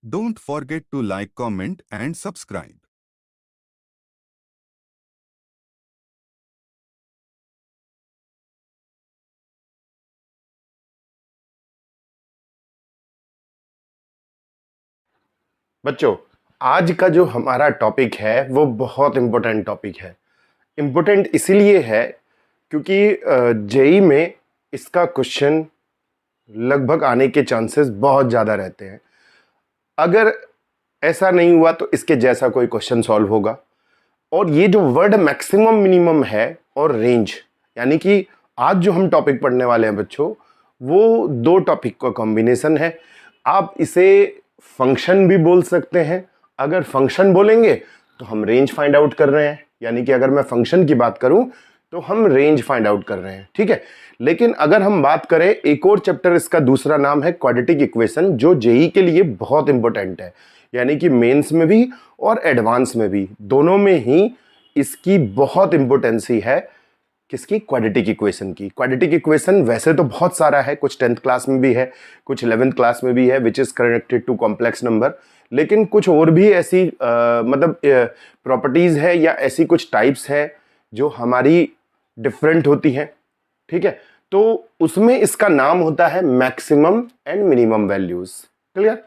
Don't forget to like, comment and subscribe. बच्चों, आज का जो हमारा टॉपिक है वो बहुत इम्पोर्टेंट टॉपिक है। इम्पोर्टेंट इसीलिए है क्योंकि जेई में इसका क्वेश्चन लगभग आने के चांसेस बहुत ज़्यादा रहते हैं। अगर ऐसा नहीं हुआ तो इसके जैसा कोई क्वेश्चन सॉल्व होगा। और ये जो वर्ड मैक्सिमम मिनिमम है और रेंज, यानी कि आज जो हम टॉपिक पढ़ने वाले हैं बच्चों, वो दो टॉपिक का कॉम्बिनेशन है। आप इसे फंक्शन भी बोल सकते हैं। अगर फंक्शन बोलेंगे तो हम रेंज फाइंड आउट कर रहे हैं, यानी कि अगर मैं फंक्शन की बात करूं तो हम रेंज फाइंड आउट कर रहे हैं, ठीक है। लेकिन अगर हम बात करें, एक और चैप्टर इसका दूसरा नाम है क्वाड्रेटिक इक्वेशन, जो जेई के लिए बहुत इंपॉर्टेंट है, यानी कि मेंस में भी और एडवांस में भी, दोनों में ही इसकी बहुत इंपॉर्टेंसी है। किसकी? क्वाड्रेटिक इक्वेशन की। क्वाड्रेटिक इक्वेशन वैसे तो बहुत सारा है, कुछ 10th क्लास में भी है, कुछ 11th क्लास में भी है, which is connected to complex number. लेकिन कुछ और भी ऐसी मतलब प्रॉपर्टीज़ है या ऐसी कुछ टाइप्स है जो हमारी डिफरेंट होती हैं, ठीक है। तो उसमें इसका नाम होता है maximum and minimum values. Clear?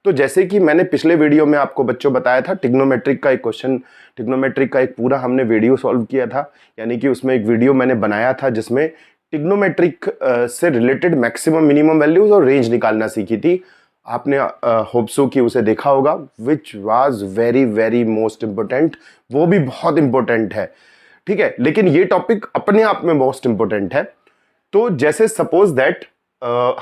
तो जैसे कि मैंने पिछले वीडियो में आपको बच्चों बताया था, टिग्नोमेट्रिक का एक क्वेश्चन, टिग्नोमेट्रिक का एक पूरा हमने वीडियो सॉल्व किया था, यानी कि उसमें एक वीडियो मैंने बनाया था जिसमें टिग्नोमेट्रिक से रिलेटेड मैक्सिमम मिनिमम वैल्यूज और रेंज निकालना सीखी थी। आपने होप सो कि उसे देखा होगा, which was very very most important. वो भी बहुत इंपॉर्टेंट है, ठीक है। लेकिन ये टॉपिक अपने आप में मोस्ट इंपॉर्टेंट है। तो जैसे सपोज दैट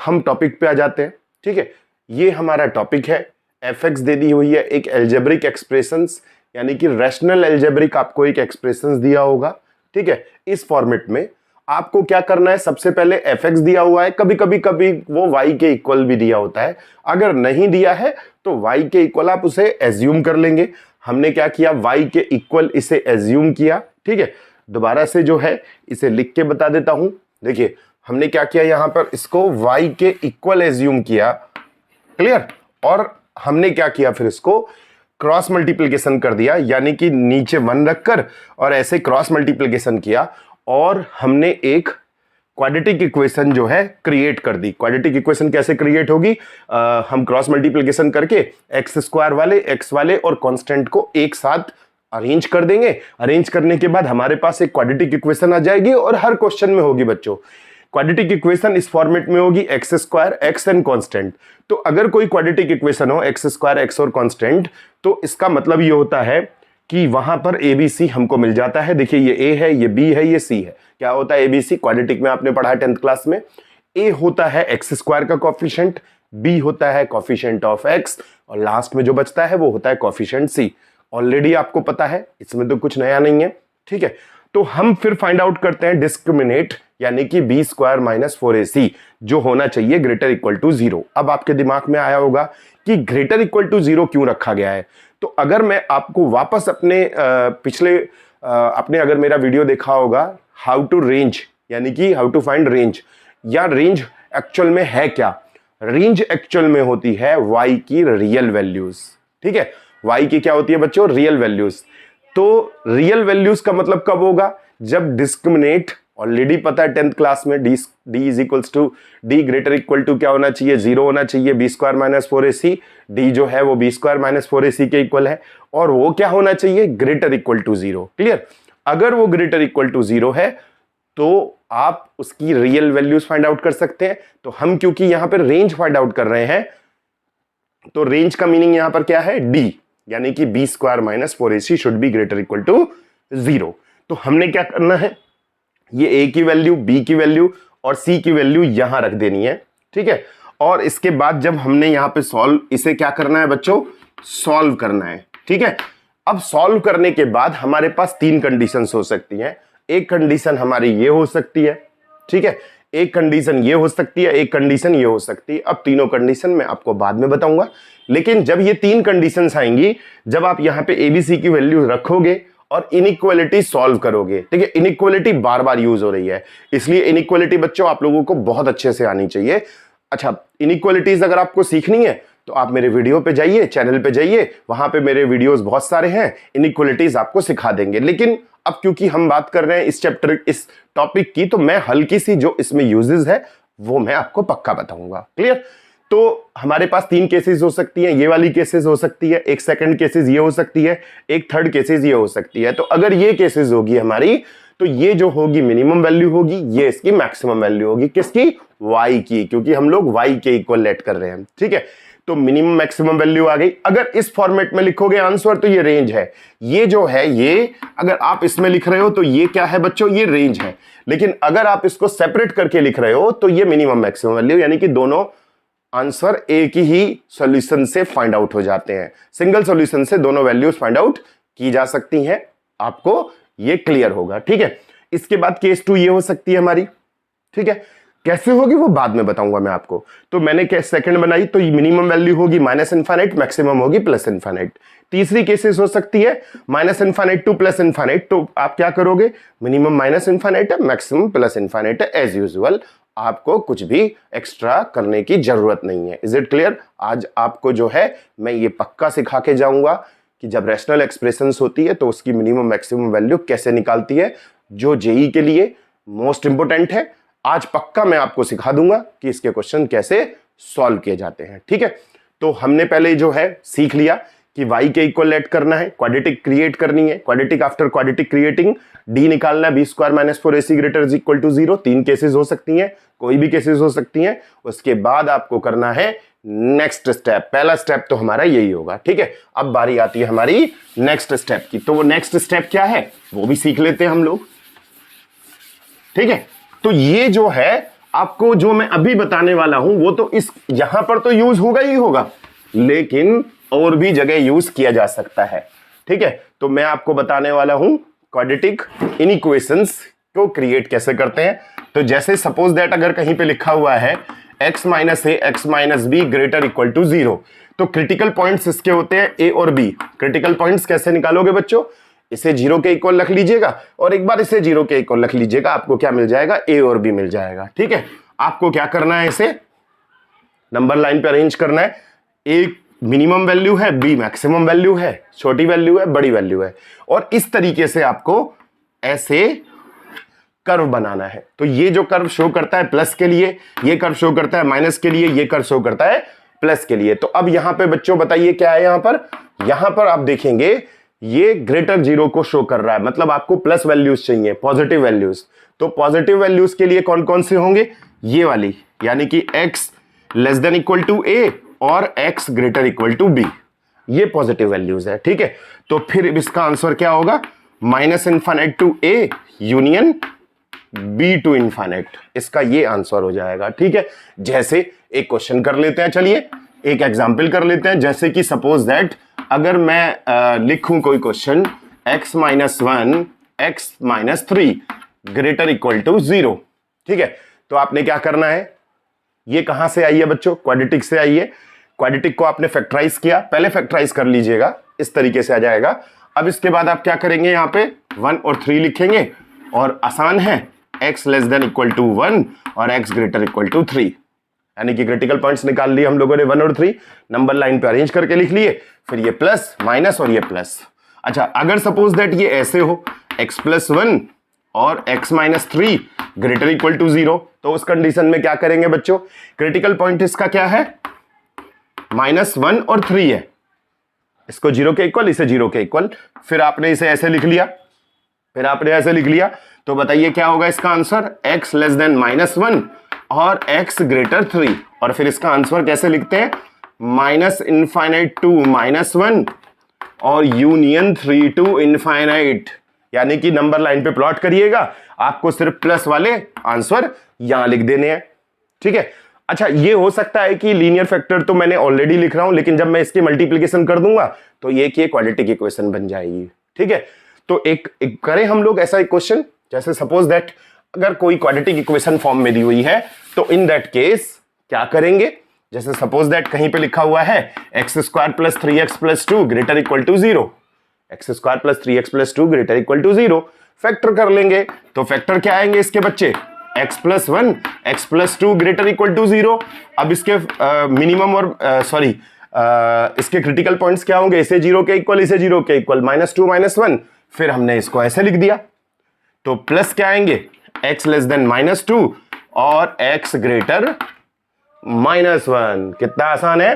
हम टॉपिक पे आ जाते हैं, ठीक है। ये हमारा टॉपिक है, एफ एक्स दे दी हुई है, एक एल्जेब्रिक एक्सप्रेशंस, यानी कि रैशनल एल्जेब्रिक आपको एक एक्सप्रेशंस दिया होगा, ठीक है। इस फॉर्मेट में आपको क्या करना है, सबसे पहले एफ एक्स दिया हुआ है, कभी कभी वो वाई के इक्वल भी दिया होता है। अगर नहीं दिया है तो वाई के इक्वल आप उसे एज्यूम कर लेंगे। हमने क्या किया, वाई के इक्वल इसे एज्यूम किया, ठीक है। दोबारा से जो है इसे लिख के बता देता हूं। देखिए हमने क्या किया, यहां पर इसको वाई के इक्वल एज्यूम किया, क्लियर। और हमने क्या किया, फिर इसको क्रॉस मल्टीप्लिकेशन कर दिया, यानी कि नीचे 1 रखकर और ऐसे क्रॉस मल्टीप्लिकेशन किया, और हमने एक क्वाड्रेटिक इक्वेशन जो है क्रिएट कर दी। क्वाड्रेटिक इक्वेशन कैसे क्रिएट होगी, हम क्रॉस मल्टीप्लिकेशन करके एक्स स्क्वायर वाले, एक्स वाले और कांस्टेंट को एक साथ अरेंज कर देंगे। अरेंज करने के बाद हमारे पास एक क्वाड्रेटिक इक्वेशन आ जाएगी, और हर क्वेश्चन में होगी बच्चों क्वाड्रेटिक इक्वेशन इस फॉर्मेट में होगी, x square x and constant. तो अगर कोई क्वाड्रेटिक इक्वेशन हो एक्स स्क्वायर एक्स और कांस्टेंट, तो इसका मतलब ये होता है कि वहां पर एबीसी हमको मिल जाता है। देखिए ये ए है, ये बी है, ये सी है। क्या होता है एबीसी? क्वाड्रेटिक में आपने पढ़ा है 10th क्लास में। ए होता है एक्स स्क्वायर का कॉफिशिएंट, बी होता है कॉफिशिएंट ऑफ एक्स, और लास्ट में जो बचता है वो होता है कॉफिशिएंट सी। ऑलरेडी आपको पता है, इसमें तो कुछ नया नहीं है, ठीक है। तो हम फिर फाइंड आउट करते हैं डिस्क्रिमिनेट, यानी कि बी स्क्वायर माइनस 4ac, जो होना चाहिए ग्रेटर इक्वल टू 0। अब आपके दिमाग में आया होगा कि ग्रेटर इक्वल टू 0 क्यों रखा गया है। तो अगर मैं आपको वापस अपने पिछले आपने अगर मेरा वीडियो देखा होगा हाउ टू रेंज, यानी कि हाउ टू फाइंड रेंज, या रेंज एक्चुअल में है क्या। रेंज एक्चुअल में होती है y की रियल वैल्यूज, ठीक है। y की क्या होती है बच्चों? Real values. तो रियल वैल्यूज का मतलब कब होगा? जब डिस्क्रिमिनेट, ऑलरेडी पता है 10th क्लास में, D is equals to D greater equal to क्या होना चाहिए? 0 होना चाहिए, B square minus 4ac। D जो है वो बी स्क्वायर माइनस 4ac के इक्वल है, और वो क्या होना चाहिए? Greater equal to 0। क्लियर? अगर वो ग्रेटर इक्वल टू 0 है तो आप उसकी रियल वैल्यूज फाइंड आउट कर सकते हैं। तो हम क्योंकि यहां पर रेंज फाइंड आउट कर रहे हैं, तो रेंज का मीनिंग यहां पर क्या है? डी, यानी कि B square minus 4ac should be greater equal to 0। तो हमने क्या करना है, ये ए की वैल्यू, बी की वैल्यू और सी की वैल्यू यहां रख देनी है, ठीक है। और इसके बाद जब हमने यहां पे सॉल्व, इसे क्या करना है बच्चों? सॉल्व करना है, ठीक है। अब सॉल्व करने के बाद हमारे पास 3 कंडीशंस हो सकती हैं। एक कंडीशन हमारी ये हो सकती है, ठीक है, एक कंडीशन ये हो सकती है, एक कंडीशन ये हो सकती है। अब तीनों कंडीशन मैं आपको बाद में बताऊंगा, लेकिन जब ये 3 कंडीशंस आएंगी, जब आप यहां पे एबीसी की वैल्यू रखोगे और इनइक्वालिटी सॉल्व करोगे, ठीक है। इनइक्वालिटी बार बार यूज हो रही है, इसलिए इनइक्वालिटी बच्चों आप लोगों को बहुत अच्छे से आनी चाहिए। अच्छा, इनइक्वालिटीज अगर आपको सीखनी है तो आप मेरे वीडियो पे जाइए, चैनल पे जाइए, वहां पे मेरे वीडियोस बहुत सारे हैं, इनइक्वालिटीज आपको सिखा देंगे। लेकिन अब क्योंकि हम बात कर रहे हैं इस चैप्टर, इस टॉपिक की, तो मैं हल्की सी जो इसमें यूजेस है वो मैं आपको पक्का बताऊंगा। क्लियर? तो हमारे पास 3 केसेस हो सकती हैं, ये वाली केसेस हो सकती है, एक सेकंड केसेस ये हो सकती है, एक थर्ड केसेस ये हो सकती है। तो अगर ये केसेस होगी हमारी, तो ये जो होगी मिनिमम वैल्यू होगी, ये इसकी मैक्सिमम वैल्यू होगी। किसकी? y की, क्योंकि हम लोग y के इक्वल लेट कर रहे हैं। ठीक है, तो मिनिमम मैक्सिमम वैल्यू आ गई। अगर इस फॉर्मेट में लिखोगे आंसर तो ये रेंज है। ये जो है, ये अगर आप इसमें लिख रहे हो तो ये क्या है बच्चों? ये रेंज है। लेकिन अगर आप इसको सेपरेट करके लिख रहे हो तो ये मिनिमम मैक्सिमम वैल्यू, यानी कि दोनों आंसर एक ही सॉल्यूशन से फाइंड आउट हो जाते हैं। सिंगल सॉल्यूशन से दोनों वैल्यूज फाइंड आउट की जा सकती हैं। आपको ये क्लियर होगा। ठीक है, इसके बाद केस 2 ये हो सकती है हमारी। ठीक है, कैसे होगी वो बाद में बताऊंगा मैं आपको। तो मैंने केस सेकंड बनाई, तो मिनिमम वैल्यू होगी माइनस इनफाइनाइट, मैक्सिमम होगी प्लस इनफाइनाइट। तीसरी केसेस हो सकती है minus infinite two plus infinite. तो आप क्या करोगे? मिनिमम माइनस इनफाइनाइट है, मैक्सिमम प्लस इनफाइनाइट है। एज यूजुअल आपको कुछ भी एक्स्ट्रा करने की जरूरत नहीं है। Is it clear? आज आपको जो है मैं ये पक्का सिखा के जाऊंगा कि जब रैशनल एक्सप्रेशंस होती है तो उसकी मिनिमम मैक्सिमम वैल्यू कैसे निकालती है, जो जेई के लिए मोस्ट इंपोर्टेंट है। आज पक्का मैं आपको सिखा दूंगा कि इसके क्वेश्चन कैसे सॉल्व किए जाते हैं। ठीक है, तो हमने पहले जो है सीख लिया कि y के इक्वल लेट करना है, क्वाड्रेटिक क्रिएट करनी है, quadratic after quadratic creating d निकालना है, b² - 4ac greater is equal to 0। 3 cases हो सकती हैं, कोई भी केसेस हो सकती हैं। उसके बाद आपको करना है नेक्स्ट स्टेप। पहला स्टेप तो हमारा यही होगा। ठीक है, अब बारी आती है हमारी नेक्स्ट स्टेप की। तो वो नेक्स्ट स्टेप क्या है वो भी सीख लेते हैं हम लोग। ठीक है, तो ये जो है आपको जो मैं अभी बताने वाला हूं वो तो इस यहां पर तो यूज होगा ही होगा, लेकिन और भी जगह यूज किया जा सकता है। ठीक है, तो मैं आपको बताने वाला हूं क्वाड्रेटिक इनइक्वेशंस को क्रिएट कैसे करते हैं। तो जैसे सपोज दैट अगर कहीं पे लिखा हुआ है x - a x - b greater equal to 0, तो क्रिटिकल पॉइंट्स इसके होते हैं a और b। क्रिटिकल पॉइंट्स कैसे निकालोगे बच्चों? इसे 0 के इक्वल रख लीजिएगा और एक बार इसे 0 के इक्वल रख लीजिएगा, आपको क्या मिल जाएगा? a और b मिल जाएगा। ठीक है, आपको क्या करना है? इसे नंबर लाइन पे अरेंज करना है। एक मिनिमम वैल्यू है, b मैक्सिमम वैल्यू है, छोटी वैल्यू है, बड़ी वैल्यू है, और इस तरीके से आपको ऐसे कर्व बनाना है। तो ये जो कर्व शो करता है प्लस के लिए, ये कर्व शो करता है माइनस के लिए, ये कर्व शो करता है प्लस के लिए। तो अब यहां पे बच्चों बताइए क्या है? यहां पर आप देखेंगे ये ग्रेटर 0 को शो कर रहा है, मतलब आपको प्लस वैल्यूज चाहिए, पॉजिटिव वैल्यूज। तो पॉजिटिव वैल्यूज के लिए कौन कौन से होंगे? ये वाली, यानी कि x less than equal to a और x greater equal to b, ये पॉजिटिव वैल्यूज है। ठीक है, तो फिर इसका आंसर क्या होगा? Minus infinite to a union b to infinite, इसका ये आंसर हो जाएगा। ठीक है, जैसे एक क्वेश्चन कर लेते हैं, चलिए एक एग्जांपल कर लेते हैं। जैसे कि सपोज दैट अगर मैं लिखूं कोई question x - 1 x - 3 greater equal to 0। ठीक है, तो आपने क्या करना है? ये कहां से आई है बच्चों? क्वाड्रेटिक से आई है। क्वाड्रेटिक को आपने फैक्टराइज किया, पहले फैक्टराइज कर लीजिएगा, इस तरीके से आ जाएगा। अब इसके बाद आप क्या करेंगे? यहां पे 1 और 3 लिखेंगे, और आसान है, x less than equal to 1 और x ग्रेटर इक्वल टू 3, यानी कि क्रिटिकल पॉइंट्स निकाल लिए हम लोगों ने 1 और 3, नंबर लाइन पे अरेंज करके लिख लिए, फिर ये प्लस माइनस और ये प्लस। अच्छा, अगर सपोज दैट ये ऐसे हो x + 1 और x - 3 ग्रेटर इक्वल टू 0, तो उस कंडीशन में क्या करेंगे बच्चों? क्रिटिकल पॉइंट इसका क्या है? -1 और 3 है, इसको 0 के इक्वल, इसे 0 के इक्वल, फिर आपने इसे ऐसे लिख लिया, फिर आपने ऐसे लिख लिया। तो बताइए क्या होगा इसका आंसर? x लेस देन -1 और x ग्रेटर 3, और फिर इसका आंसर कैसे लिखते हैं? माइनस इनफाइनाइट टू -1 और यूनियन 3 टू इनफाइनाइट, यानी कि नंबर लाइन पे प्लॉट करिएगा, आपको सिर्फ प्लस वाले आंसर यहां लिख देने हैं। ठीक है, अच्छा, ये हो सकता है कि लीनियर फैक्टर तो मैंने ऑलरेडी लिख रहा हूं, लेकिन जब मैं इसकी मल्टीप्लीकेशन कर दूंगा तो ये कि क्वाड्रेटिक इक्वेशन बन जाएगी। ठीक है, तो एक करें हम लोग ऐसा एक क्वेश्चन, जैसे सपोज दैट अगर कोई क्वाड्रेटिक इक्वेशन फॉर्म में दी हुई है, तो इन दैट केस क्या करेंगे? जैसे सपोज दैट कहीं पे लिखा हुआ है x² + 3x + 2 greater equal to 0, x² + 3x + 2 greater equal to 0, factor कर लेंगे। तो फैक्टर क्या आएंगे इसके बच्चे? x + 1 x + 2 greater equal to 0। अब इसके मिनिमम और इसके क्रिटिकल पॉइंट्स क्या होंगे, इसे 0 के इक्वल, इसे 0 के इक्वल, -2 -1, फिर हमने इसको ऐसे लिख दिया। तो प्लस क्या आएंगे, x लेस देन -2 और x ग्रेटर -1। कितना आसान है।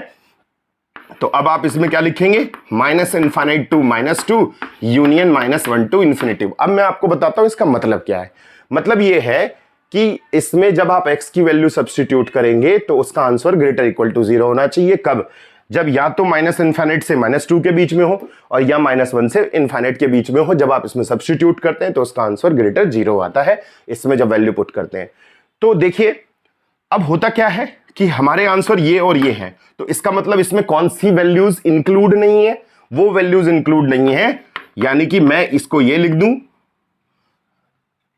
तो अब आप इसमें क्या लिखेंगे, -∞ टू -2 यूनियन -1 टू इन्फिनिटी। अब मैं आपको बताता हूं इसका मतलब क्या है। मतलब ये है कि इसमें जब आप x की वैल्यू सब्स्टिट्यूट करेंगे तो उसका आंसर ग्रेटर इक्वल टू 0 होना चाहिए। कब, जब या तो -∞ से -2 के बीच में हो और या -1 से इनफाइनाइट के बीच में हो। जब आप इसमें सब्स्टिट्यूट करते हैं तो उसका आंसर ग्रेटर 0 आता है, इसमें जब वैल्यू पुट करते हैं। तो देखिए अब होता क्या है कि हमारे आंसर ये और ये हैं, तो इसका मतलब इसमें कौन सी वैल्यूज इंक्लूड नहीं है, वो वैल्यूज इंक्लूड नहीं है। यानी कि मैं इसको ये लिख दूं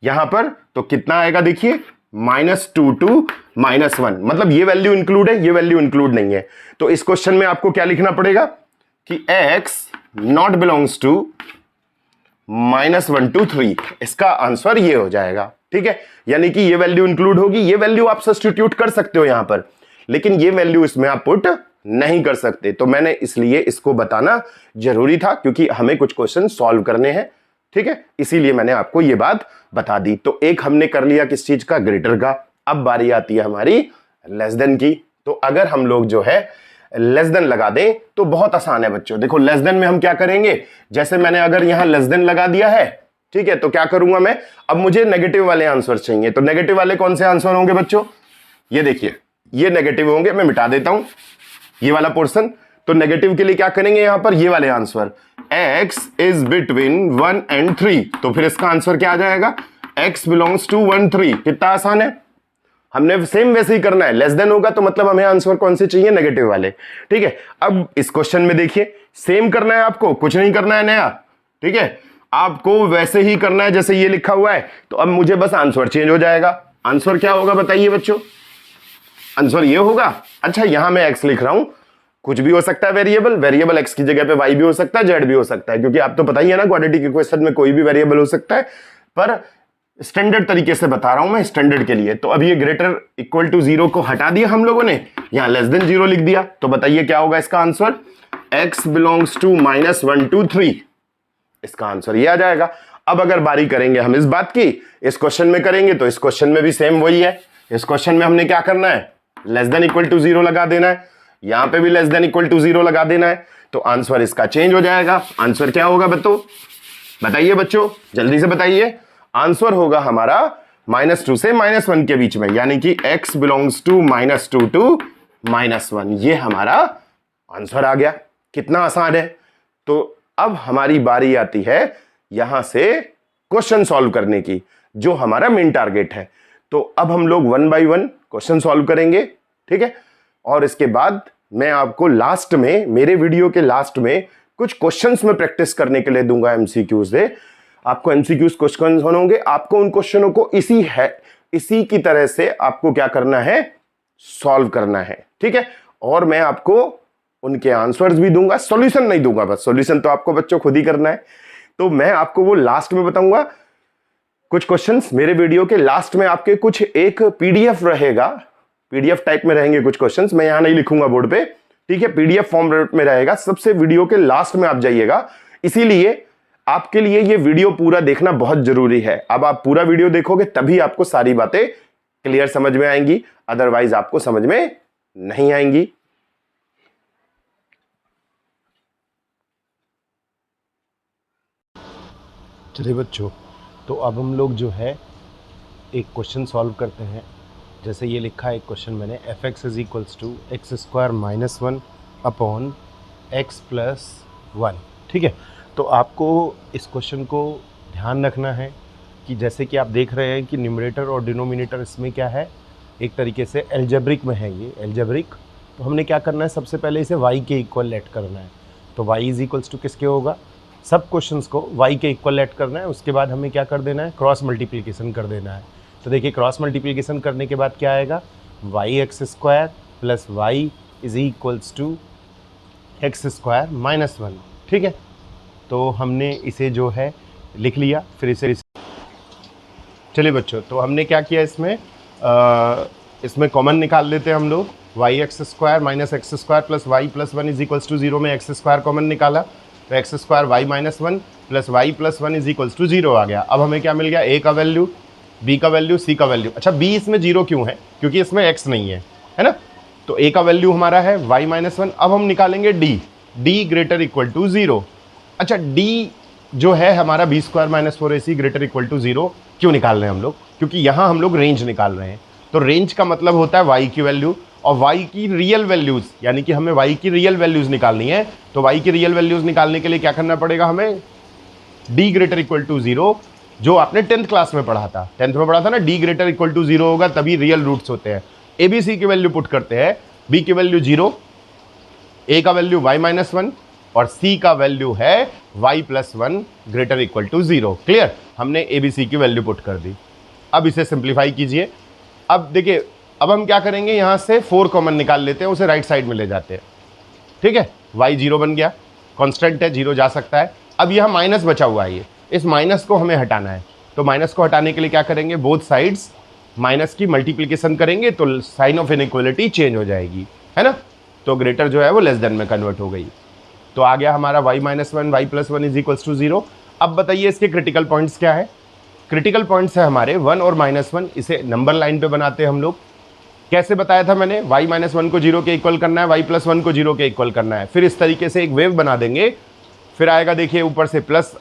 यहां पर, तो कितना आएगा देखिए, -2 टू -1, मतलब ये वैल्यू इंक्लूड है, ये वैल्यू इंक्लूड नहीं है। तो इस क्वेश्चन में आपको क्या लिखना पड़ेगा कि x not belongs to -1 to 3, इसका आंसर ये हो जाएगा। ठीक है, यानी कि ये वैल्यू इंक्लूड होगी। ये वैल्यू आप सब्स्टिट्यूट कर सकते हो यहां पर, लेकिन ये वैल्यू इसमें आप पुट नहीं कर सकते। तो मैंने इसलिए इसको बताना जरूरी था, क्योंकि हमें कुछ क्वेश्चन सॉल्व करने हैं। ठीक है, इसीलिए मैंने आपको ये बात बता दी। तो एक हमने कर लिया किस चीज का, ग्रेटर का। अब बारी आती है हमारी लेस देन की। तो अगर हम लोग जो है लेस देन लगा दें तो बहुत आसान है बच्चों। देखो लेस देन में हम क्या करेंगे, जैसे मैंने अगर यहां लेस देन लगा दिया है, ठीक है, तो क्या करूंगा मैं, अब मुझे नेगेटिव वाले आंसर चाहिए। तो नेगेटिव वाले कौन से आंसर होंगे बच्चों, ये देखिए, ये नेगेटिव होंगे। मैं मिटा देता हूं ये वाला पोर्शन। तो नेगेटिव के लिए क्या करेंगे यहां पर, ये वाले answer, x is between 1 and 3, तो फिर इसका आंसर क्या आ जाएगा, x बिलोंग्स टू 1 3। कितना आसान है। हमने सेम वैसे ही करना है, लेस देन होगा तो मतलब हमें आंसर कौन से चाहिए, नेगेटिव वाले। ठीक है, अब इस क्वेश्चन में देखिए सेम करना है आपको, कुछ नहीं करना है नया। ठीक है, आपको वैसे ही करना है जैसे ये लिखा हुआ है। तो अब मुझे बस आंसर चेंज हो जाएगा। आंसर क्या होगा बताइए बच्चों, आंसर ये होगा। अच्छा, यहां मैं x लिख रहा हूं, कुछ भी हो सकता है वेरिएबल, वेरिएबल x की जगह पे y भी हो सकता है, z भी हो सकता है, क्योंकि आप तो पता ही है ना क्वाड्रेटिक इक्वेशन में कोई भी वेरिएबल हो सकता है। पर स्टैंडर्ड तरीके से बता रहा हूं मैं, स्टैंडर्ड के लिए। तो अब ये ग्रेटर इक्वल टू 0 को हटा दिया हम लोगों ने, यहां लेस देन 0 लिख दिया। तो बताइए क्या होगा इसका answer, x belongs to -1 to 3, इसका आंसर ये आ जाएगा। अब अगर बारी करेंगे हम इस बात की, इस क्वेश्चन में करेंगे तो इस क्वेश्चन में भी सेम वही है। इस क्वेश्चन में हमने क्या करना है, लेस देन इक्वल टू 0 लगा देना है, यहां पे भी लेस देन इक्वल टू 0 लगा देना है। तो आंसर इसका चेंज हो जाएगा। आंसर क्या होगा बताइए बच्चों, जल्दी से बताइए। आंसर होगा हमारा -2 से -1 के बीच में, यानी कि x बिलोंग्स टू -2 to -1, ये हमारा आंसर आ गया। कितना आसान है। तो अब हमारी बारी आती है यहां से क्वेश्चन सॉल्व करने की, जो हमारा मेन टारगेट है। तो अब हम लोग 1 by 1 क्वेश्चन सॉल्व करेंगे। ठीक है, और इसके बाद मैं आपको लास्ट में, मेरे वीडियो के लास्ट में कुछ क्वेश्चंस में प्रैक्टिस करने के लिए दूंगा, एमसीक्यूज से। आपको एमसीक्यूज क्वेश्चन होंगे, आपको उन क्वेश्चनों को इसी की तरह से आपको क्या करना है, सॉल्व करना है। ठीक है, और मैं आपको उनके आंसर्स भी दूंगा, सॉल्यूशन नहीं दूंगा, बस सॉल्यूशन तो आपको बच्चों खुद ही करना है। तो मैं आपको वो लास्ट में बताऊंगा। कुछ क्वेश्चंस मेरे वीडियो के लास्ट में आपके कुछ एक पीडीएफ रहेगा, पीडीएफ टाइप में रहेंगे कुछ क्वेश्चंस, मैं यहां नहीं लिखूंगा बोर्ड पे। ठीक है, पीडीएफ फॉर्म में रहेगा, सबसे वीडियो के लास्ट में आप जाइएगा। इसीलिए आपके लिए ये वीडियो पूरा देखना बहुत जरूरी है। अब आप पूरा वीडियो देखोगे तभी आपको सारी बातें क्लियर समझ में आएंगी, अदरवाइज आपको समझ में नहीं आएंगी। चलिए बच्चों, तो अब हम लोग जो है एक क्वेश्चन सॉल्व करते हैं। जैसे ये लिखा है एक क्वेश्चन मैंने, f(x is equals to x² - 1 upon x plus 1। ठीक है, तो आपको इस क्वेश्चन को ध्यान रखना है कि जैसे कि आप देख रहे हैं कि न्यूमरेटर और डिनोमिनेटर इसमें क्या है, एक तरीके से एल्जेब्रिक में है, ये एल्जेब्रिक। तो हमने क्या करना है, सबसे पहले इसे y के इक्वल लेट करना है। तो y इज इक्वल्स टू किसके होगा, सब क्वेश्चंस को y के इक्वल लेट करना है। उसके बाद हमें क्या कर देना है, क्रॉस मल्टीप्लिकेशन कर देना है। तो देखिए क्रॉस मल्टीप्लिकेशन करने के बाद क्या आएगा, y(x² + y is equals to x² - 1। ठीक है, तो हमने इसे जो है लिख लिया। फिर इसे चलिए बच्चों, तो हमने क्या किया, इसमें कॉमन निकाल लेते हैं हम लोग। Y X square minus X square plus Y plus one is equals to zero में एक्स स्क्वायर कॉमन निकाला, तो X square Y minus one plus Y plus one is equals to zero आ गया। अब हमें क्या मिल गया, ए का वैल्यू, बी का वैल्यू, सी का वैल्यू। अच्छा बी इसमें जीरो क्यों है, क्योंकि इसमें एक्स नहीं है ना। तो ए का वैल्यू हमारा है वाई माइनस वन। अब हम निकालेंगे D, D greater equal to zero. अच्छा डी जो है हमारा B square minus four A C greater equal to zero क्यों निकाल रहे हैं हम लोग, क्योंकि यहाँ हम लोग रेंज निकाल रहे हैं। तो रेंज का मतलब होता है वाई की वैल्यू और वाई की रियल वैल्यूज, यानी कि हमें वाई की रियल वैल्यूज निकालनी है। तो वाई की रियल वैल्यूज निकालने के लिए क्या करना पड़ेगा हमें, D greater equal to zero, जो आपने 10th क्लास में पढ़ा था, 10th में पढ़ा था ना, D greater equal to zero होगा तभी रियल रूट्स होते हैं। ए बी सी की वैल्यू पुट करते हैं, बी की वैल्यू जीरो, ए का वैल्यू वाई माइनस वन और सी का वैल्यू है Y plus one greater equal to zero. Clear, हमने ए बी सी की वैल्यू पुट कर दी। अब इसे सिंप्लीफाई कीजिए। अब देखिए, अब हम क्या करेंगे, यहाँ से 4 कॉमन निकाल लेते हैं, उसे राइट साइड में ले जाते हैं। ठीक है, वाई जीरो बन गया, कांस्टेंट है, जीरो जा सकता है। अब यहाँ माइनस बचा हुआ है, इस माइनस को हमें हटाना है। तो माइनस को हटाने के लिए क्या करेंगे, बोथ साइड्स माइनस की मल्टीप्लिकेशन करेंगे तो साइन ऑफ इनइक्वालिटी चेंज हो जाएगी, है ना। तो ग्रेटर जो है वो लेस देन में कन्वर्ट हो गई। तो आ गया हमारा Y minus one Y plus one is equals to zero. अब बताइए इसके क्रिटिकल पॉइंट्स क्या है। क्रिटिकल पॉइंट्स है हमारे वन और माइनस वन, इसे नंबर लाइन पे बनाते हैं हम लोग। कैसे बताया था मैंने, वाई माइनस वन को जीरो के इक्वल करना है, वाई प्लस वन को जीरो के इक्वल करना है। फिर इस तरीके से एक वेव बना देंगे, फिर आएगा देखिए ऊपर से प्लस,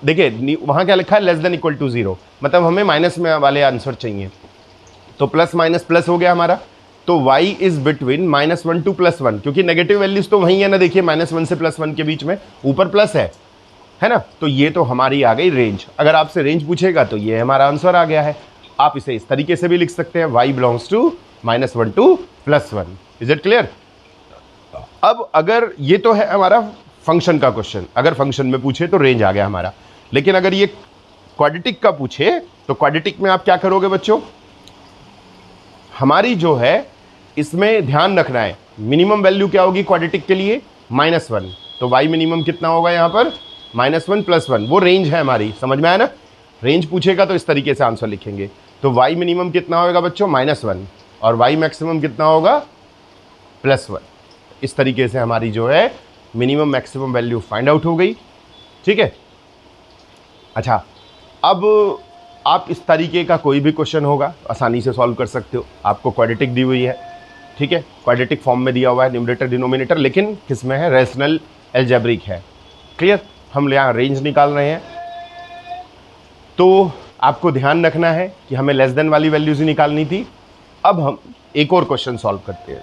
देखिए वहाँ क्या लिखा है, less than equal to zero, मतलब हमें माइनस में वाले आंसर चाहिए। तो प्लस माइनस प्लस हो गया हमारा। तो y is between minus one to plus one, क्योंकि नेगेटिव वैल्यूज तो वही है ना, देखिए माइनस वन से प्लस वन के बीच में ऊपर प्लस है ना। तो ये तो हमारी आ गई रेंज। अगर आपसे रेंज पूछेगा तो ये हमारा आंसर आ गया है। आप इसे इस तरीके से भी लिख सकते हैं, y belongs to minus one to plus one. Is it clear. अब अगर ये तो है हमारा फंक्शन का क्वेश्चन, अगर फंक्शन में पूछे तो रेंज आ गया हमारा। लेकिन अगर ये क्वाड्रेटिक का पूछे तो क्वाड्रेटिक में आप क्या करोगे बच्चों, हमारी जो है इसमें ध्यान रखना है, मिनिमम वैल्यू क्या होगी क्वाड्रेटिक के लिए, माइनस वन। तो y मिनिमम कितना होगा यहाँ पर, माइनस वन प्लस वन, वो रेंज है हमारी, समझ में आया ना। रेंज पूछेगा तो इस तरीके से आंसर लिखेंगे। तो y मिनिमम कितना होगा बच्चों, माइनस वन, और y मैक्सिमम कितना होगा, प्लस वन। इस तरीके से हमारी जो है minimum maximum value find out हो गई। ठीक है। अच्छा, अब आप इस तरीके का कोई भी क्वेश्चन होगा आसानी से सॉल्व कर सकते हो। आपको क्वाड्रेटिक दी हुई है, ठीक है, क्वाड्रेटिक फॉर्म में दिया हुआ है, न्यूमरेटर डिनोमिनेटर, लेकिन किस में है, रैशनल अलजेब्रिक है। क्लियर। हम यहाँ रेंज निकाल रहे हैं, तो आपको ध्यान रखना है कि हमें लेस देन वाली वैल्यूज ही निकालनी थी। अब हम एक और क्वेश्चन सॉल्व करते हैं।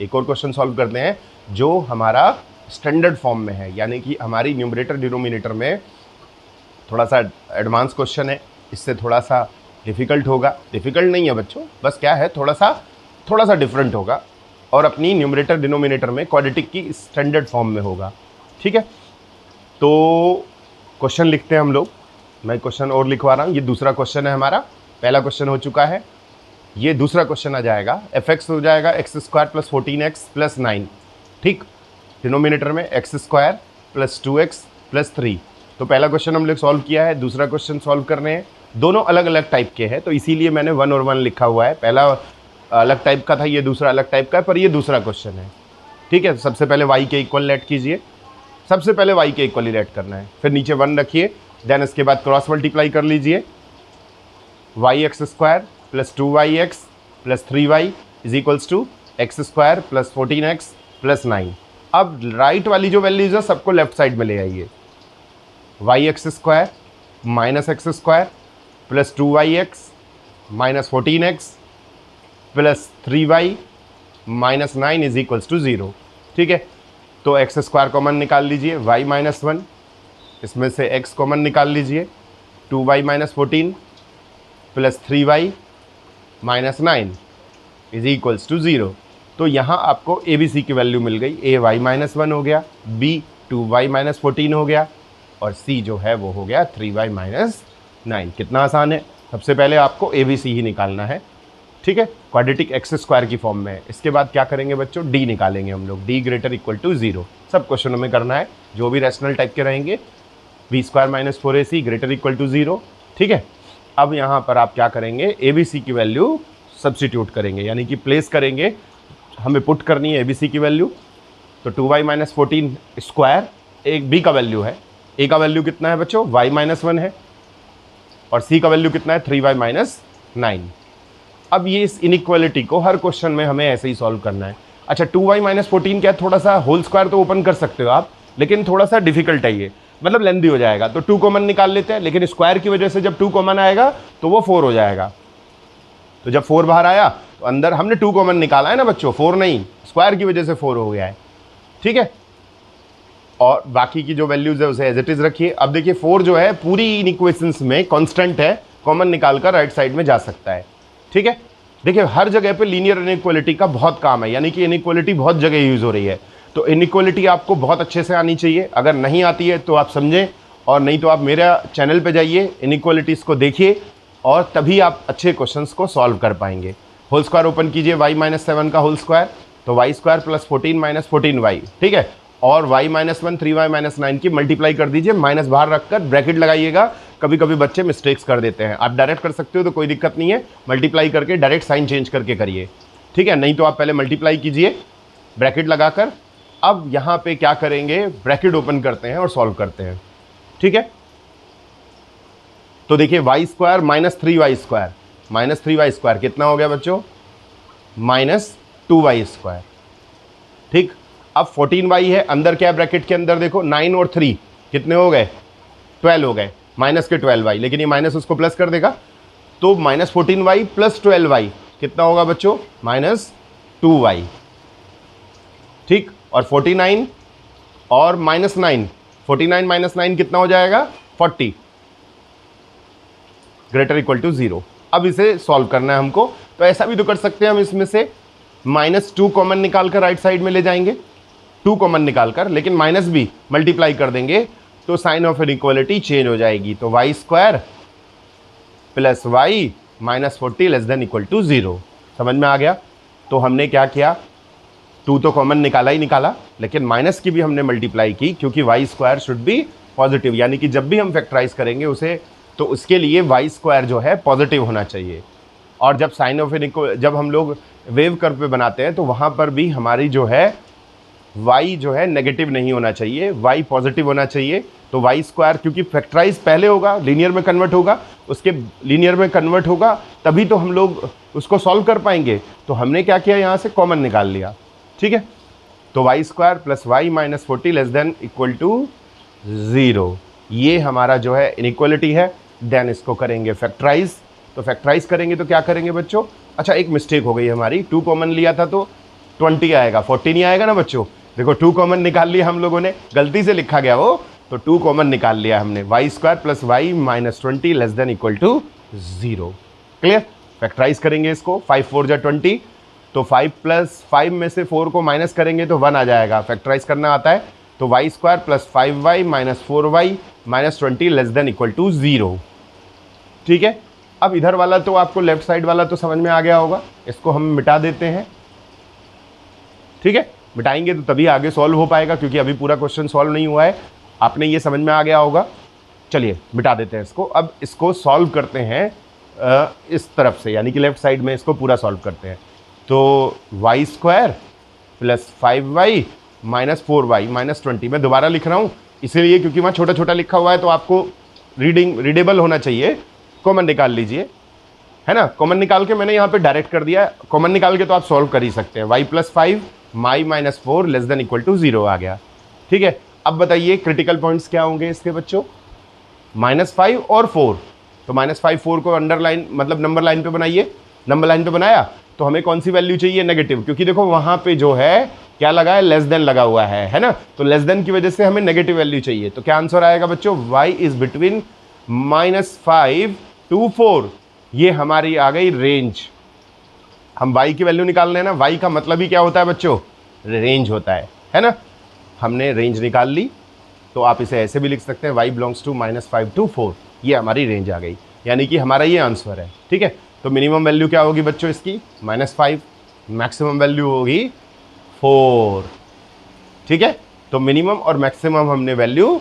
एक और क्वेश्चन सॉल्व करते हैं जो हमारा स्टैंडर्ड फॉर्म में है, यानी कि हमारी न्यूमरेटर डिनोमिनेटर में थोड़ा सा एडवांस क्वेश्चन है, इससे थोड़ा सा डिफ़िकल्ट होगा। डिफ़िकल्ट नहीं है बच्चों, बस क्या है, थोड़ा सा डिफरेंट होगा, और अपनी न्यूमरेटर डिनोमिनेटर में क्वाड्रेटिक की स्टैंडर्ड फॉर्म में होगा। ठीक है। तो क्वेश्चन लिखते हैं हम लोग। मैं क्वेश्चन और लिखवा रहा हूँ। ये दूसरा क्वेश्चन है हमारा, पहला क्वेश्चन हो चुका है, ये दूसरा क्वेश्चन आ जाएगा। एफ एक्स हो जाएगा x square plus 14x plus 9। ठीक, डिनोमिनेटर में X square plus 2x plus 3। तो पहला क्वेश्चन हम लोग सॉल्व किया है, दूसरा क्वेश्चन सॉल्व करने हैं। दोनों अलग अलग टाइप के हैं, तो इसीलिए मैंने 1 और 1 लिखा हुआ है। पहला अलग टाइप का था, ये दूसरा अलग टाइप का है, पर ये दूसरा क्वेश्चन है। ठीक है। सबसे पहले y के इक्वल लेट कीजिए, सबसे पहले y के इक्वल ही लेट करना है, फिर नीचे 1 रखिए, देन इसके बाद क्रॉस मल्टीप्लाई कर लीजिए। Y X square plus 2yx plus 3y is equals to X square plus 14x plus 9। अब राइट वाली जो वैल्यूज है सबको लेफ्ट साइड में ले आइए। Y X square minus X square plus 2yx minus 14x plus 3y minus 9 is equals to 0। ठीक है। तो एक्स स्क्वायर कॉमन निकाल लीजिए, y माइनस 1, इसमें से x कॉमन निकाल लीजिए, 2y minus 14 plus 3y minus 9 is equals to 0। तो यहाँ आपको ए बी सी की वैल्यू मिल गई। ए वाई माइनस 1 हो गया, बी 2y माइनस 14 हो गया, और सी जो है वो हो गया 3y माइनस 9। कितना आसान है। सबसे पहले आपको ए बी सी ही निकालना है। ठीक है। क्वाड्रेटिक एक्स स्क्वायर की फॉर्म में है। इसके बाद क्या करेंगे बच्चों, डी निकालेंगे हम लोग, डी ग्रेटर इक्वल टू 0। सब क्वेश्चनों में करना है, जो भी रैशनल टाइप के रहेंगे। B square minus 4ac greater equal to 0। ठीक है। अब यहाँ पर आप क्या करेंगे, ABC की वैल्यू सब्स्टिट्यूट करेंगे, यानी कि प्लेस करेंगे, हमें पुट करनी है ABC की वैल्यू। तो 2y माइनस 14 स्क्वायर एक B का वैल्यू है, A का वैल्यू कितना है बच्चों, y माइनस 1 है, और C का वैल्यू कितना है 3y माइनस 9। अब ये इस इनइक्वालिटी को हर क्वेश्चन में हमें ऐसे ही सॉल्व करना है। अच्छा 2y माइनस 14 क्या, थोड़ा सा होल स्क्वायर तो ओपन कर सकते हो आप, लेकिन थोड़ा सा डिफिकल्ट है ये, मतलब लेंदी हो जाएगा। तो 2 कॉमन निकाल लेते हैं, लेकिन स्क्वायर की वजह से जब 2 कॉमन आएगा तो वो 4 हो जाएगा। तो जब 4 बाहर आया तो अंदर हमने 2 कॉमन निकाला है ना बच्चों, 4 नहीं, स्क्वायर की वजह से 4 हो गया है, ठीक है। और बाकी की जो वैल्यूज है उसे एज इट इज रखिए। अब देखिए 4 जो है पूरी इन इक्वेशंस में कांस्टेंट है, कॉमन निकालकर राइट साइड में जा सकता है, ठीक है। देखिए हर जगह पे लीनियर इनइक्वालिटी का बहुत काम है, यानी कि इनइक्वालिटी बहुत जगह यूज हो रही है। तो इनइक्वालिटी आपको बहुत अच्छे से आनी चाहिए, अगर नहीं आती है तो आप समझें, और नहीं तो आप मेरा चैनल पे जाइए, इनइक्वालिटीज़ को देखिए, और तभी आप अच्छे क्वेश्चंस को सॉल्व कर पाएंगे। होल स्क्वायर ओपन कीजिए, y माइनस 7 का होल स्क्वायर, तो y square plus 14 minus 14y, ठीक है। और y माइनस 1 3y माइनस 9 की मल्टीप्लाई कर दीजिए, माइनस बाहर रखकर ब्रैकेट लगाइएगा। कभी कभी बच्चे मिस्टेक्स कर देते हैं, आप डायरेक्ट कर सकते हो तो कोई दिक्कत नहीं है, मल्टीप्लाई करके डायरेक्ट साइन चेंज करके करिए, ठीक है। नहीं तो आप पहले मल्टीप्लाई कीजिए ब्रैकेट लगाकर। अब यहाँ पे क्या करेंगे, ब्रैकेट ओपन करते हैं और सॉल्व करते हैं, ठीक है। तो देखिए y square minus 3y square, minus 3y square कितना हो गया बच्चों, माइनस 2y स्क्वायर, ठीक। अब 14y है, अंदर क्या है ब्रैकेट के अंदर, देखो 9 और 3 कितने हो गए, 12 हो गए, माइनस के 12y, लेकिन ये माइनस उसको प्लस कर देगा, तो माइनस 14y प्लस 12y कितना होगा बच्चों, माइनस 2y, ठीक। और 49 और माइनस 9, 49 माइनस 9 कितना हो जाएगा, 40, ग्रेटर इक्वल टू 0। अब इसे सॉल्व करना है हमको, तो ऐसा भी तो कर सकते हैं हम, इसमें से माइनस 2 कॉमन निकालकर राइट साइड में ले जाएंगे, 2 कॉमन निकालकर, लेकिन माइनस भी मल्टीप्लाई कर देंगे तो साइन ऑफ इनइक्वालिटी चेंज हो जाएगी। तो y square plus y minus 40 less than equal to 0। समझ में आ गया। तो हमने क्या किया, 2 तो कॉमन निकाला ही निकाला, लेकिन माइनस की भी हमने मल्टीप्लाई की, क्योंकि y square should be positive, यानी कि जब भी हम फैक्टराइज करेंगे उसे, तो उसके लिए y स्क्वायर जो है पॉजिटिव होना चाहिए। और जब साइन ऑफ जब हम लोग वेव कर्व पे बनाते हैं तो वहाँ पर भी हमारी जो है y जो है नेगेटिव नहीं होना चाहिए, y पॉजिटिव होना चाहिए। तो y स्क्वायर क्योंकि फैक्टराइज पहले होगा, लीनियर में कन्वर्ट होगा, उसके लीनियर में कन्वर्ट होगा, तभी तो हम लोग उसको सॉल्व कर पाएंगे। तो हमने क्या किया, यहाँ से कॉमन निकाल लिया, ठीक है। तो y square plus y minus 40 less than equal to 0, ये हमारा जो है इनइक्वालिटी है। देन इसको करेंगे फैक्टराइज, तो फैक्टराइज करेंगे तो क्या करेंगे बच्चों, अच्छा एक मिस्टेक हो गई हमारी, 2 कॉमन लिया था तो 20 आएगा, 40 नहीं आएगा ना बच्चों। देखो 2 कॉमन निकाल लिया हम लोगों ने, गलती से लिखा गया वो, तो 2 कॉमन निकाल लिया हमने, y square plus y minus 20 less than equal to 0। Clear. Factorize करेंगे इसको, 5 4 जा 20, तो 5 प्लस 5 में से 4 को माइनस करेंगे तो 1 आ जाएगा, फैक्टराइज करना आता है। तो y square plus 5y minus 4y minus 20 less than equal to 0, ठीक है। अब इधर वाला तो आपको लेफ्ट साइड वाला तो समझ में आ गया होगा, इसको हम मिटा देते हैं, ठीक है। मिटाएंगे तो तभी आगे सॉल्व हो पाएगा, क्योंकि अभी पूरा क्वेश्चन सॉल्व नहीं हुआ है, आपने ये समझ में आ गया होगा। चलिए मिटा देते हैं इसको। अब इसको सॉल्व करते हैं इस तरफ से, यानी कि लेफ्ट साइड में इसको पूरा सॉल्व करते हैं। तो y square plus 5y minus 4y minus 20, मैं दोबारा लिख रहा हूँ इसीलिए क्योंकि वहाँ छोटा छोटा लिखा हुआ है, तो आपको रीडेबल होना चाहिए। कॉमन निकाल लीजिए, है ना, कॉमन निकाल के मैंने यहाँ पे डायरेक्ट कर दिया, कॉमन निकाल के तो आप सॉल्व कर ही सकते हैं। y plus 5 y minus 4 less than equal to 0 आ गया, ठीक है। अब बताइए क्रिटिकल पॉइंट्स क्या होंगे इसके बच्चों, -5 और 4। तो -5 4 को अंडरलाइन मतलब नंबर लाइन पे बनाइए, नंबर लाइन पे बनाया तो हमें कौन सी वैल्यू चाहिए, नेगेटिव, क्योंकि देखो वहाँ पे जो है क्या लगा है, लेस देन लगा हुआ है ना, तो लेस देन की वजह से हमें नेगेटिव वैल्यू चाहिए। तो क्या आंसर आएगा बच्चों, y इज बिटवीन -5 to 4, ये हमारी आ गई रेंज। हम y की वैल्यू निकाल रहे हैं ना, y का मतलब ही क्या होता है बच्चों, रेंज होता है ना। हमने रेंज निकाल ली, तो आप इसे ऐसे भी लिख सकते हैं, y बिलोंग्स टू -5 to 4, ये हमारी रेंज आ गई, यानी कि हमारा ये आंसर है, ठीक है। तो मिनिमम वैल्यू क्या होगी बच्चों इसकी, -5, मैक्सिमम वैल्यू होगी 4, ठीक है। तो मिनिमम और मैक्सिमम हमने वैल्यू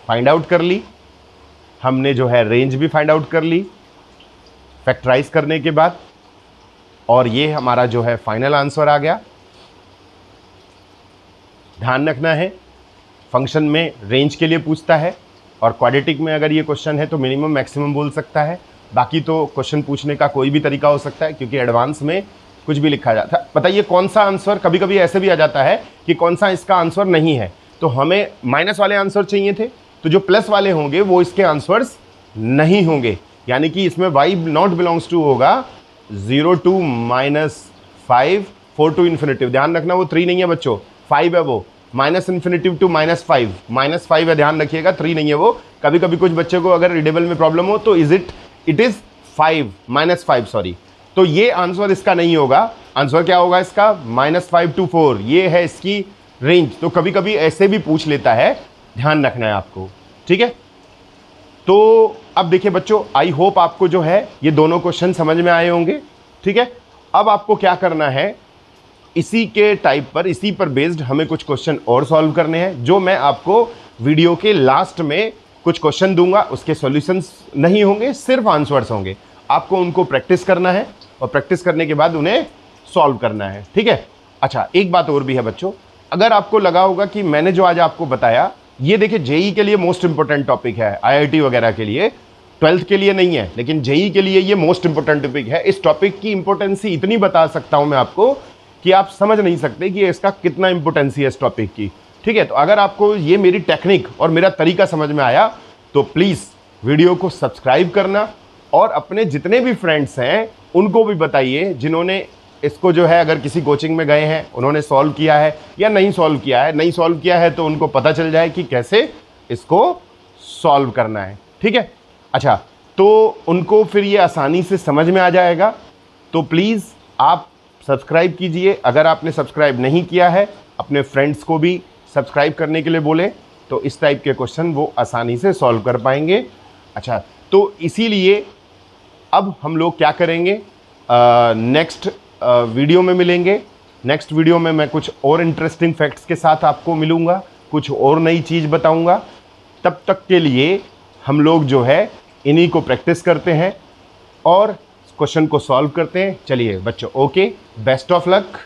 फाइंड आउट कर ली, हमने जो है रेंज भी फाइंड आउट कर ली, फैक्टराइज करने के बाद, और ये हमारा जो है फाइनल आंसर आ गया। ध्यान रखना है, फंक्शन में रेंज के लिए पूछता है, और क्वाड्रेटिक में अगर ये क्वेश्चन है तो मिनिमम मैक्सिमम बोल सकता है। बाकी तो क्वेश्चन पूछने का कोई भी तरीका हो सकता है, क्योंकि एडवांस में कुछ भी लिखा जाता है। बताइए कौन सा आंसर, कभी कभी ऐसे भी आ जाता है कि कौन सा इसका आंसर नहीं है, तो हमें माइनस वाले आंसर चाहिए थे, तो जो प्लस वाले होंगे वो इसके आंसर्स नहीं होंगे, यानी कि इसमें y नॉट बिलोंग्स टू होगा 0 to -5, 4 to इन्फिनिटिव। ध्यान रखना वो 3 नहीं है बच्चों, 5 है वो, -इन्फिनिटिव टू -5, -5 है, ध्यान रखिएगा, 3 नहीं है वो। कभी कभी कुछ बच्चे को अगर रीडेबल में प्रॉब्लम हो तो इट इज़ 5, -5 सॉरी, तो ये आंसर इसका नहीं होगा। आंसर क्या होगा इसका, -5 to 4, ये है इसकी रेंज। तो कभी कभी ऐसे भी पूछ लेता है, ध्यान रखना है आपको, ठीक है। तो अब देखिए बच्चों, आई होप आपको जो है ये दोनों क्वेश्चन समझ में आए होंगे, ठीक है। अब आपको क्या करना है, इसी के टाइप पर, इसी पर बेस्ड हमें कुछ क्वेश्चन और सॉल्व करने हैं, जो मैं आपको वीडियो के लास्ट में कुछ क्वेश्चन दूंगा, उसके सॉल्यूशंस नहीं होंगे, सिर्फ आंसर्स होंगे। आपको उनको प्रैक्टिस करना है, और प्रैक्टिस करने के बाद उन्हें सॉल्व करना है, ठीक है। अच्छा, एक बात और भी है बच्चों, अगर आपको लगा होगा कि मैंने जो आज आपको बताया, ये देखिए जेई के लिए मोस्ट इंपॉर्टेंट टॉपिक है, आईआईटी वगैरह के लिए, 12th के लिए नहीं है, लेकिन जेई के लिए ये मोस्ट इंपॉर्टेंट टॉपिक है। इस टॉपिक की इंपॉर्टेंसी इतनी बता सकता हूं मैं आपको कि आप समझ नहीं सकते कि इसका कितना इंपॉर्टेंसी है इस टॉपिक की, ठीक है। तो अगर आपको ये मेरी टेक्निक और मेरा तरीका समझ में आया तो प्लीज़ वीडियो को सब्सक्राइब करना, और अपने जितने भी फ्रेंड्स हैं उनको भी बताइए, जिन्होंने इसको जो है अगर किसी कोचिंग में गए हैं, उन्होंने सॉल्व किया है या नहीं सॉल्व किया है, नहीं सॉल्व किया है तो उनको पता चल जाए कि कैसे इसको सॉल्व करना है, ठीक है। अच्छा, तो उनको फिर ये आसानी से समझ में आ जाएगा। तो प्लीज़ आप सब्सक्राइब कीजिए, अगर आपने सब्सक्राइब नहीं किया है अपने फ्रेंड्स को भी सब्सक्राइब करने के लिए बोले, तो इस टाइप के क्वेश्चन वो आसानी से सॉल्व कर पाएंगे। अच्छा, तो इसीलिए अब हम लोग क्या करेंगे, नेक्स्ट वीडियो में मिलेंगे। नेक्स्ट वीडियो में मैं कुछ और इंटरेस्टिंग फैक्ट्स के साथ आपको मिलूँगा, कुछ और नई चीज़ बताऊँगा। तब तक के लिए हम लोग जो है इन्हीं को प्रैक्टिस करते हैं और क्वेश्चन को सॉल्व करते हैं। चलिए बच्चों, ओके, बेस्ट ऑफ लक।